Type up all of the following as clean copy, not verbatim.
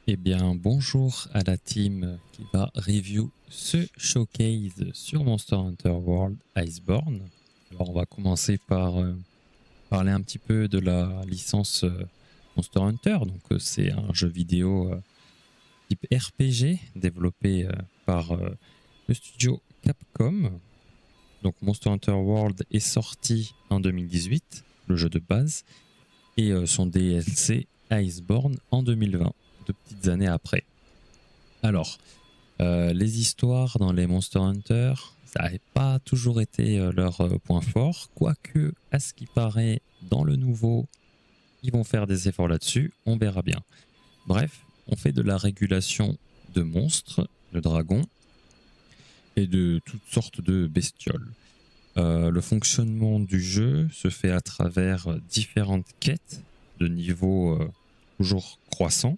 Eh bien, bonjour à la team qui va review ce showcase sur Monster Hunter World Iceborne. Alors, on va commencer par parler un petit peu de la licence Monster Hunter. Donc, c'est un jeu vidéo type RPG développé par le studio Capcom. Donc, Monster Hunter World est sorti en 2018, le jeu de base, et son DLC Iceborne en 2020, 2 petites années après. Alors, les histoires dans les Monster Hunter, ça n'avait pas toujours été leur point fort, quoique, à ce qui paraît, dans le nouveau, ils vont faire des efforts là-dessus, on verra bien. Bref, on fait de la régulation de monstres, de dragons, et de toutes sortes de bestioles. Le fonctionnement du jeu se fait à travers différentes quêtes de niveau toujours croissant.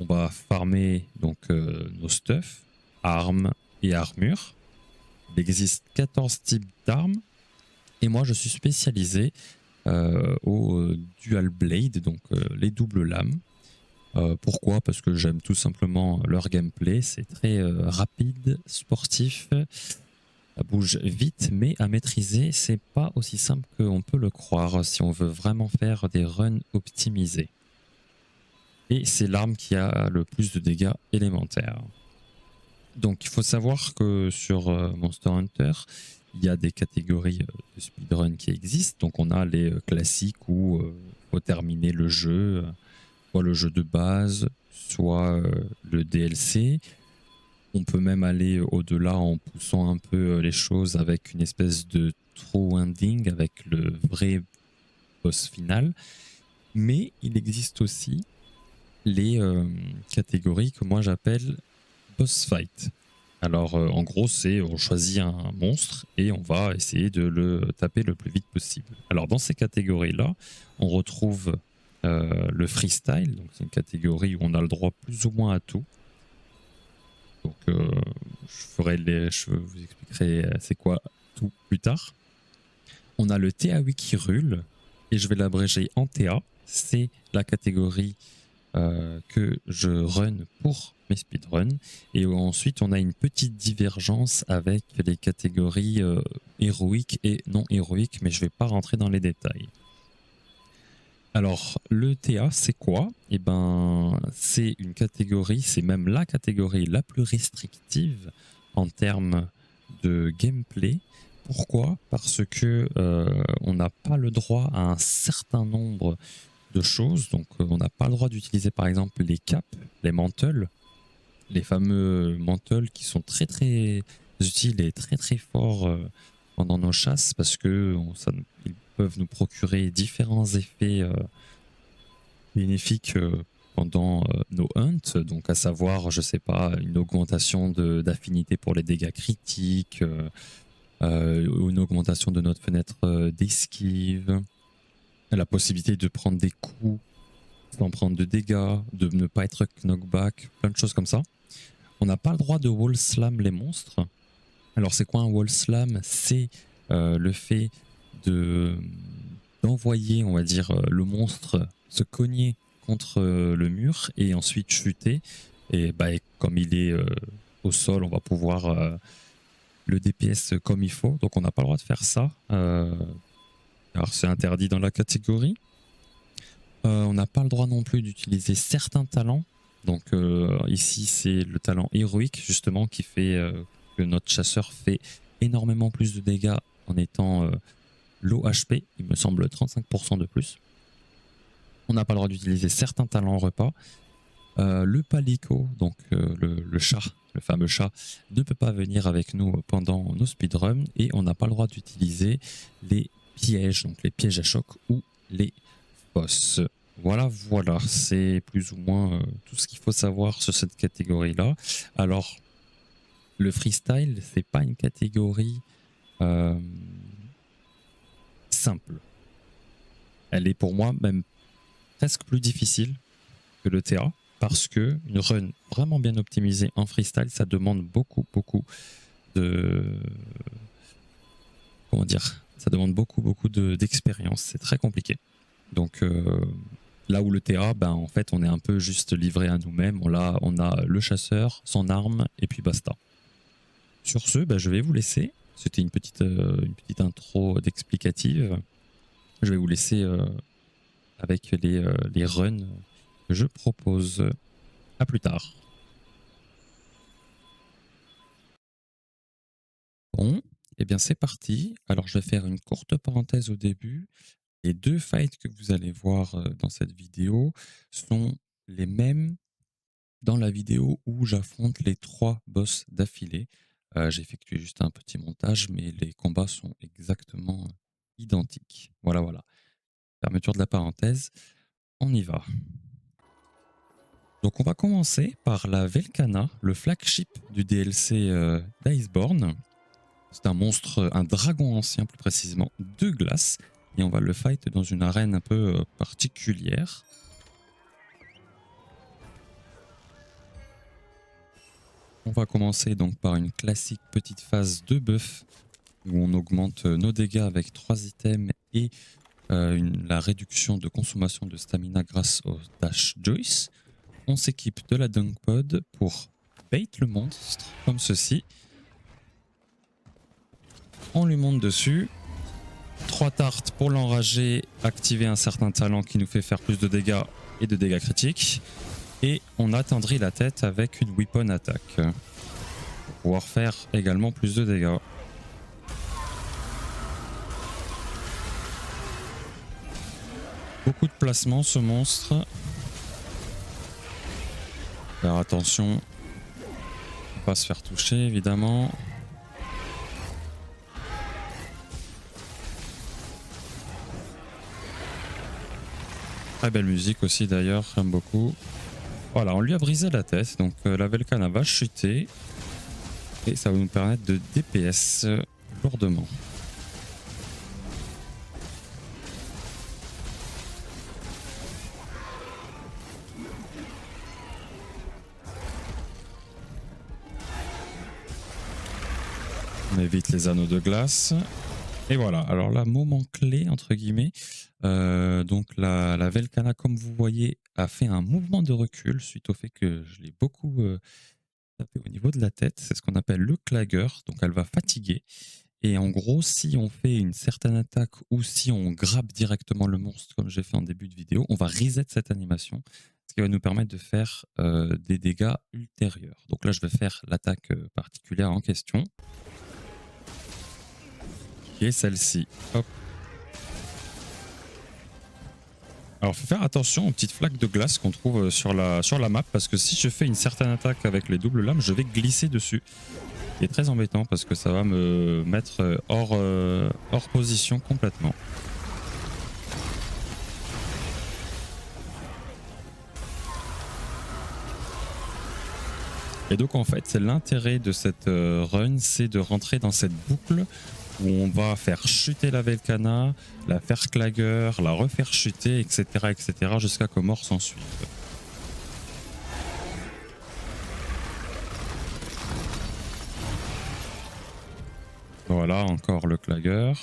On va farmer donc nos stuff, armes et armures. Il existe 14 types d'armes et moi je suis spécialisé au dual blade, donc les doubles lames. Pourquoi? Parce que j'aime tout simplement leur gameplay. C'est très rapide, sportif, ça bouge vite, mais à maîtriser, c'est pas aussi simple qu'on peut le croire si on veut vraiment faire des runs optimisés. Et c'est l'arme qui a le plus de dégâts élémentaires. Donc il faut savoir que sur Monster Hunter, il y a des catégories de speedrun qui existent. Donc on a les classiques où il faut terminer le jeu, soit le jeu de base, soit le DLC. On peut même aller au-delà en poussant un peu les choses avec une espèce de true ending, avec le vrai boss final. Mais il existe aussi les catégories que moi j'appelle boss fight. Alors en gros c'est on choisit un monstre et on va essayer de le taper le plus vite possible. Alors dans ces catégories là on retrouve le freestyle, donc c'est une catégorie où on a le droit plus ou moins à tout. Donc je vous expliquerai c'est quoi tout plus tard. On a le TA qui rule et je vais l'abréger en TA. C'est la catégorie que je run pour mes speedruns. Et ensuite, on a une petite divergence avec les catégories héroïques et non héroïques, mais je ne vais pas rentrer dans les détails. Alors, le TA, c'est quoi? Eh ben, c'est une catégorie, c'est même la catégorie la plus restrictive en termes de gameplay. Pourquoi? Parce que on n'a pas le droit à un certain nombre de choses. Donc, on n'a pas le droit d'utiliser, par exemple, les capes, les mantles, les fameux mantles qui sont très très utiles et très très forts pendant nos chasses parce que ils peuvent nous procurer différents effets bénéfiques pendant nos hunts, donc à savoir, je sais pas, une augmentation d'affinité pour les dégâts critiques, une augmentation de notre fenêtre d'esquive, la possibilité de prendre des coups sans prendre de dégâts, de ne pas être knockback, plein de choses comme ça. On n'a pas le droit de wall slam les monstres. Alors c'est quoi un wall slam? C'est le fait de d'envoyer, on va dire, le monstre se cogner contre le mur et ensuite chuter. Et bah, comme il est au sol, on va pouvoir le DPS comme il faut. Donc on n'a pas le droit de faire ça. Alors c'est interdit dans la catégorie. On n'a pas le droit non plus d'utiliser certains talents. Donc ici, c'est le talent héroïque, justement, qui fait que notre chasseur fait énormément plus de dégâts en étant low HP, il me semble 35% de plus. On n'a pas le droit d'utiliser certains talents repas. Le palico, donc le chat, le fameux chat, ne peut pas venir avec nous pendant nos speedruns et on n'a pas le droit d'utiliser les pièges, donc les pièges à choc ou les boss. Voilà, voilà, c'est plus ou moins tout ce qu'il faut savoir sur cette catégorie-là. Alors, le freestyle, c'est pas une catégorie euh, simple. Elle est pour moi même presque plus difficile que le TA parce que une run vraiment bien optimisée en freestyle, ça demande beaucoup, beaucoup de comment dire, ça demande beaucoup, beaucoup d'expérience. C'est très compliqué. Donc Là où le TA, ben, en fait, on est un peu juste livré à nous-mêmes. On a le chasseur, son arme, et puis basta. Sur ce, ben, je vais vous laisser. C'était une petite intro d'explicative. Je vais vous laisser avec les runs que je propose. À plus tard. Bon, eh bien c'est parti. Alors je vais faire une courte parenthèse au début. Les deux fights que vous allez voir dans cette vidéo sont les mêmes dans la vidéo où j'affronte les 3 boss d'affilée. J'ai effectué juste un petit montage, mais les combats sont exactement identiques. Voilà, voilà. Fermeture de la parenthèse. On y va. Donc on va commencer par la Velkhana, le flagship du DLC d'Iceborne. C'est un monstre, un dragon ancien plus précisément, de glace. Et on va le fight dans une arène un peu particulière. On va commencer donc par une classique petite phase de buff où on augmente nos dégâts avec 3 items et la réduction de consommation de stamina grâce au Dash Joyce. On s'équipe de la Dunk Pod pour bait le monstre comme ceci. On lui monte dessus. 3 tartes pour l'enrager, activer un certain talent qui nous fait faire plus de dégâts et de dégâts critiques. Et on attendrit la tête avec une weapon attack pour pouvoir faire également plus de dégâts. Beaucoup de placements ce monstre. Faire attention, ne pas se faire toucher évidemment. Très belle musique aussi d'ailleurs, j'aime beaucoup. Voilà, on lui a brisé la tête, donc la Velkhana va chuter. Et ça va nous permettre de DPS lourdement. On évite les anneaux de glace. Et voilà, alors là, moment clé, entre guillemets. Donc la Velkhana, comme vous voyez, a fait un mouvement de recul suite au fait que je l'ai beaucoup tapé au niveau de la tête. C'est ce qu'on appelle le clagger, donc elle va fatiguer. Et en gros, si on fait une certaine attaque ou si on grappe directement le monstre, comme j'ai fait en début de vidéo, on va reset cette animation, ce qui va nous permettre de faire des dégâts ultérieurs. Donc là, je vais faire l'attaque particulière en question. Et celle-ci. Hop. Alors, il faut faire attention aux petites flaques de glace qu'on trouve sur la map, parce que si je fais une certaine attaque avec les doubles lames, je vais glisser dessus. Ce qui est très embêtant, parce que ça va me mettre hors position complètement. Et donc, en fait, c'est l'intérêt de cette run, c'est de rentrer dans cette boucle où on va faire chuter la Velkhana, la faire clagger, la refaire chuter, etc., etc., jusqu'à que mort s'en suive. Voilà, encore le clagger.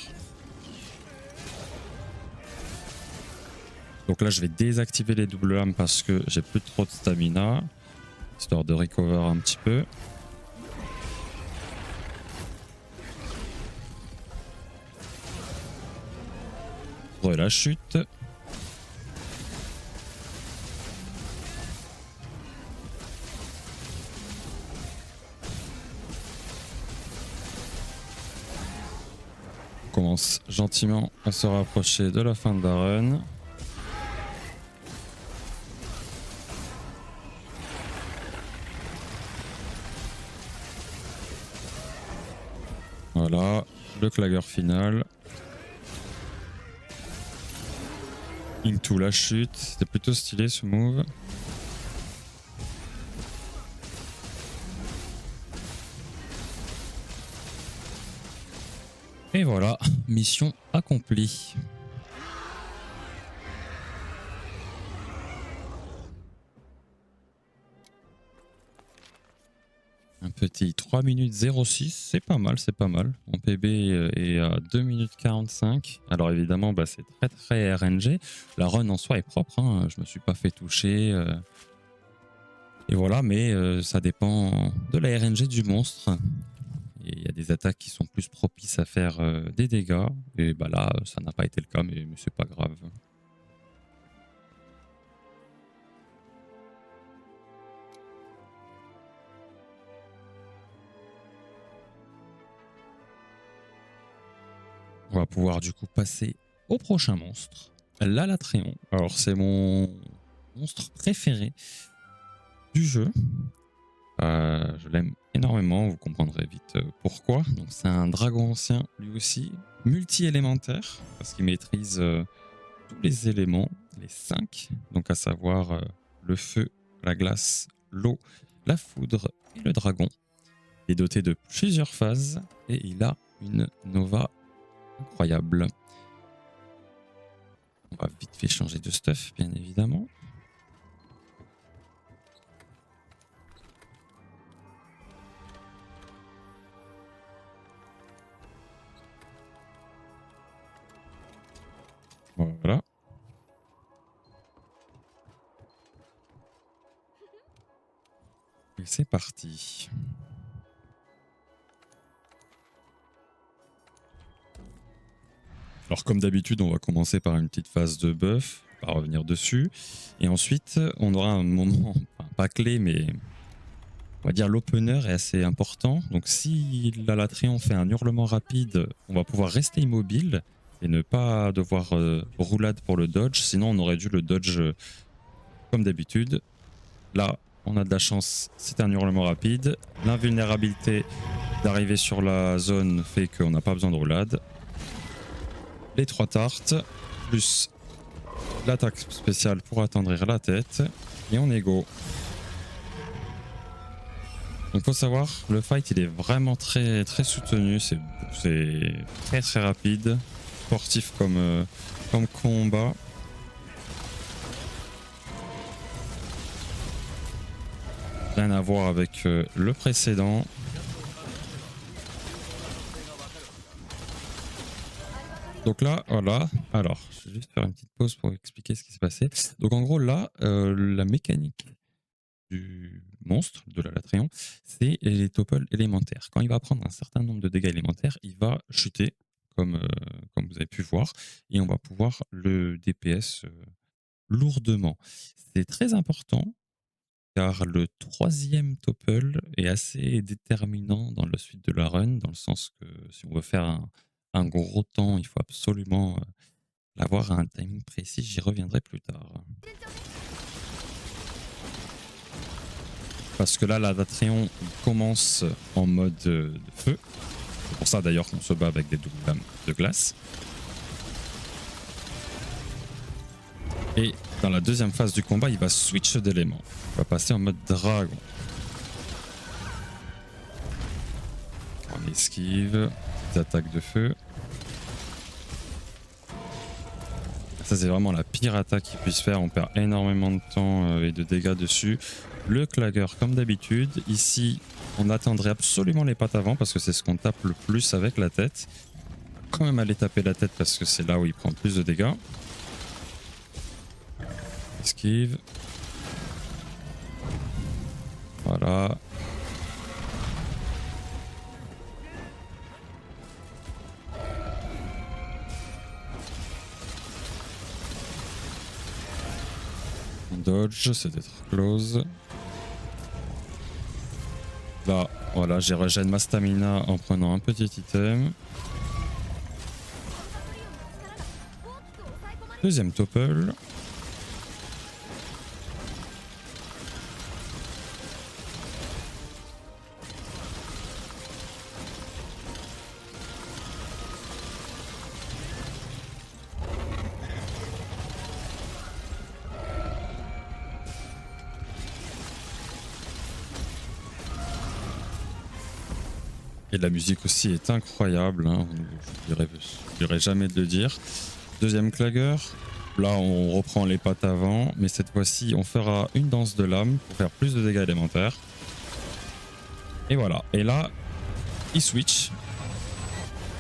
Donc là, je vais désactiver les doubles lames parce que j'ai plus trop de stamina, histoire de recover un petit peu. La chute. On commence gentiment à se rapprocher de la fin de la run. Voilà, le clagger final. Into la chute, c'était plutôt stylé ce move. Et voilà, mission accomplie. Un petit 3 minutes 06, c'est pas mal, c'est pas mal. Mon PB est à 2 minutes 45. Alors évidemment, bah, c'est très très RNG. La run en soi est propre, hein. Je me suis pas fait toucher. Et voilà, mais ça dépend de la RNG du monstre. Et il y a des attaques qui sont plus propices à faire des dégâts. Et bah là, ça n'a pas été le cas, mais c'est pas grave. On va pouvoir du coup passer au prochain monstre, l'Alatréon. Alors c'est mon monstre préféré du jeu. Je l'aime énormément, vous comprendrez vite pourquoi. Donc c'est un dragon ancien, lui aussi, multi-élémentaire, parce qu'il maîtrise tous les éléments, les 5, donc à savoir le feu, la glace, l'eau, la foudre et le dragon. Il est doté de plusieurs phases et il a une nova incroyable. On va vite fait changer de stuff, bien évidemment. Voilà. Et c'est parti. Alors comme d'habitude, on va commencer par une petite phase de buff, on va revenir dessus. Et ensuite, on aura un moment, enfin, pas clé, mais on va dire l'opener est assez important. Donc si l'Alatréon fait un hurlement rapide, on va pouvoir rester immobile et ne pas devoir roulade pour le dodge. Sinon, on aurait dû le dodge comme d'habitude. Là, on a de la chance, c'est un hurlement rapide. L'invulnérabilité d'arriver sur la zone fait qu'on n'a pas besoin de roulade. Les 3 tartes, plus l'attaque spéciale pour attendrir la tête. Et on est go. Donc faut savoir, le fight il est vraiment très très soutenu, c'est très très rapide, sportif comme combat. Rien à voir avec le précédent. Donc là, voilà. Alors, je vais juste faire une petite pause pour expliquer ce qui s'est passé. Donc en gros là, la mécanique du monstre, de l'Alatréon, c'est les topples élémentaires. Quand il va prendre un certain nombre de dégâts élémentaires, il va chuter, comme vous avez pu voir, et on va pouvoir le DPS lourdement. C'est très important, car le 3e topple est assez déterminant dans la suite de la run, dans le sens que si on veut faire un gros temps, il faut absolument l'avoir à un timing précis, j'y reviendrai plus tard. Parce que là, l'Alatréon commence en mode de feu. C'est pour ça d'ailleurs qu'on se bat avec des doubles lames de glace. Et dans la 2e phase du combat, il va switch d'éléments. Il va passer en mode dragon. On esquive, des attaques de feu. Ça, c'est vraiment la pire attaque qu'il puisse faire. On perd énormément de temps et de dégâts dessus. Le clagger comme d'habitude. Ici, on attendrait absolument les pattes avant parce que c'est ce qu'on tape le plus avec la tête. Quand même aller taper la tête parce que c'est là où il prend plus de dégâts. Esquive. Voilà. On dodge, c'est d'être close. Là, voilà, j'ai régène ma stamina en prenant un petit item. 2e topple. Et la musique aussi est incroyable, hein. Je dirais jamais de le dire. 2e clagger. Là, on reprend les pattes avant, mais cette fois-ci, on fera une danse de lame pour faire plus de dégâts élémentaires. Et voilà. Et là, il switch.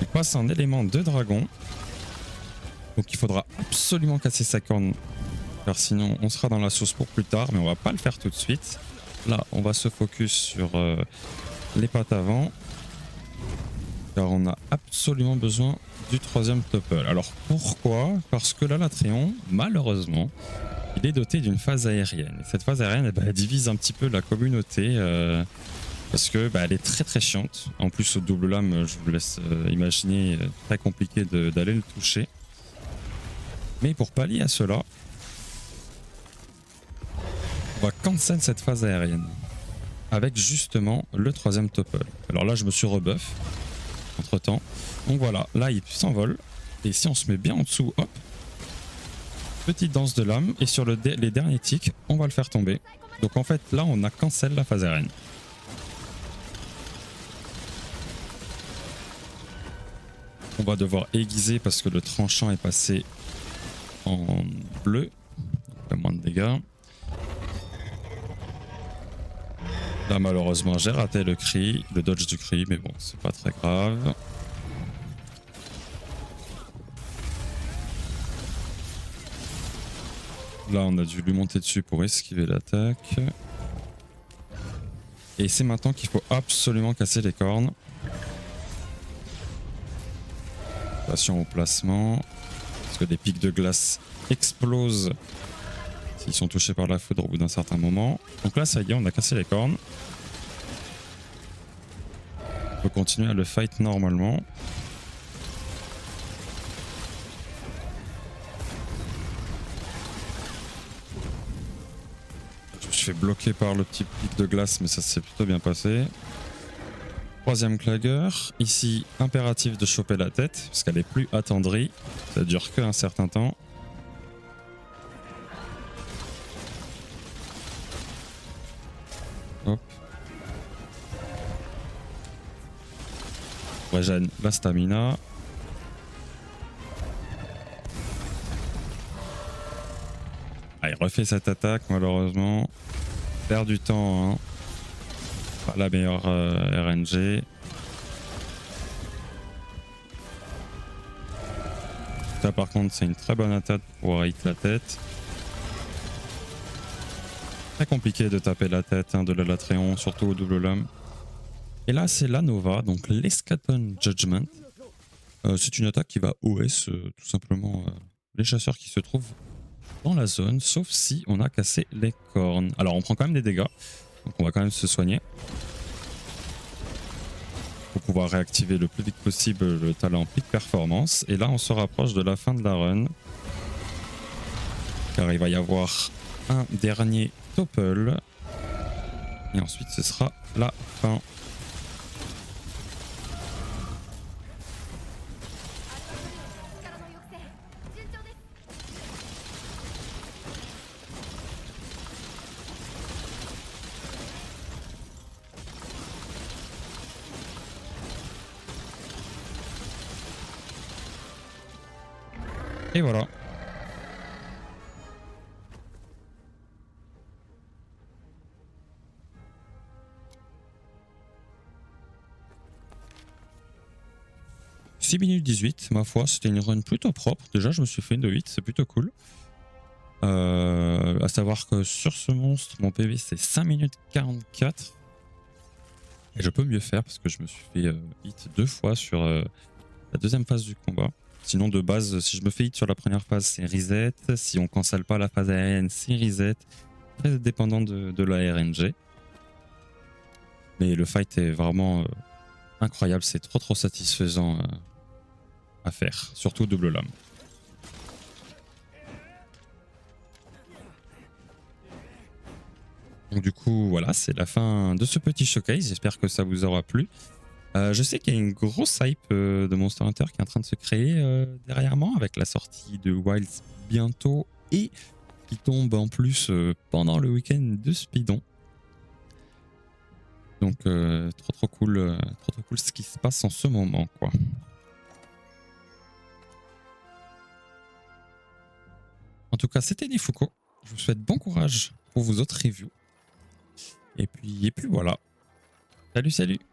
Il passe un élément de dragon. Donc il faudra absolument casser sa corne. Car sinon, on sera dans la sauce pour plus tard. Mais on va pas le faire tout de suite. Là, on va se focus sur les pattes avant. Car on a absolument besoin du troisième topple. Alors pourquoi? Parce que là, l'Atrion, malheureusement, il est doté d'une phase aérienne. Et cette phase aérienne, elle divise un petit peu la communauté. Parce que elle est très très chiante. En plus, au double lame, je vous laisse imaginer, très compliqué d'aller le toucher. Mais pour pallier à cela, on va cancel cette phase aérienne. Avec justement le troisième topple. Alors là, je me suis rebuff. Entre temps. Donc voilà, là il s'envole. Et si on se met bien en dessous, hop. Petite danse de lame. Et sur les derniers ticks, on va le faire tomber. Donc en fait, là, on a cancel la phase aérienne. On va devoir aiguiser parce que le tranchant est passé en bleu. Donc, moins de dégâts. Là, malheureusement, j'ai raté le cri, le dodge du cri, mais bon, c'est pas très grave. Là, on a dû lui monter dessus pour esquiver l'attaque. Et c'est maintenant qu'il faut absolument casser les cornes. Attention au placement. Parce que des pics de glace explosent s'ils sont touchés par la foudre au bout d'un certain moment. Donc là, ça y est, on a cassé les cornes. On peut continuer à le fight normalement. Je me suis fait bloquer par le petit pic de glace, mais ça s'est plutôt bien passé. Troisième clagueur. Ici, impératif de choper la tête, parce qu'elle est plus attendrie. Ça dure qu'un certain temps. Hop. Régène la stamina. Ah, il refait cette attaque, malheureusement. Perd du temps, hein. Pas la meilleure RNG. Ça, par contre, c'est une très bonne attaque pour pouvoir hit la tête. Très compliqué de taper la tête de la Latréon, surtout au double lame. Et là, c'est la Nova, donc l'Eschaton Judgment. C'est une attaque qui va OS tout simplement les chasseurs qui se trouvent dans la zone, sauf si on a cassé les cornes. Alors, on prend quand même des dégâts, donc on va quand même se soigner. Pour pouvoir réactiver le plus vite possible le talent Peak Performance. Et là, on se rapproche de la fin de la run. Car il va y avoir un dernier topple. Et ensuite, ce sera la fin. Et voilà. « 6 minutes 18, ma foi, c'était une run plutôt propre. Déjà, je me suis fait une de 8, c'est plutôt cool. À savoir que sur ce monstre, mon PV c'est 5 minutes 44. Et je peux mieux faire parce que je me suis fait hit 2 fois sur la deuxième phase du combat. Sinon, de base, si je me fais hit sur la première phase, c'est reset. Si on cancelle pas la phase aérienne, c'est reset. Très dépendant de la RNG. Mais le fight est vraiment incroyable. C'est trop satisfaisant à faire. Surtout double lame. Donc du coup, voilà, c'est la fin de ce petit showcase. J'espère que ça vous aura plu. Je sais qu'il y a une grosse hype de Monster Hunter qui est en train de se créer derrière moi avec la sortie de Wilds bientôt et qui tombe en plus pendant le week-end de Speedon. Donc trop cool ce qui se passe en ce moment, quoi. En tout cas, c'était Nifuko. Je vous souhaite bon courage pour vos autres reviews. Et puis voilà. Salut, salut!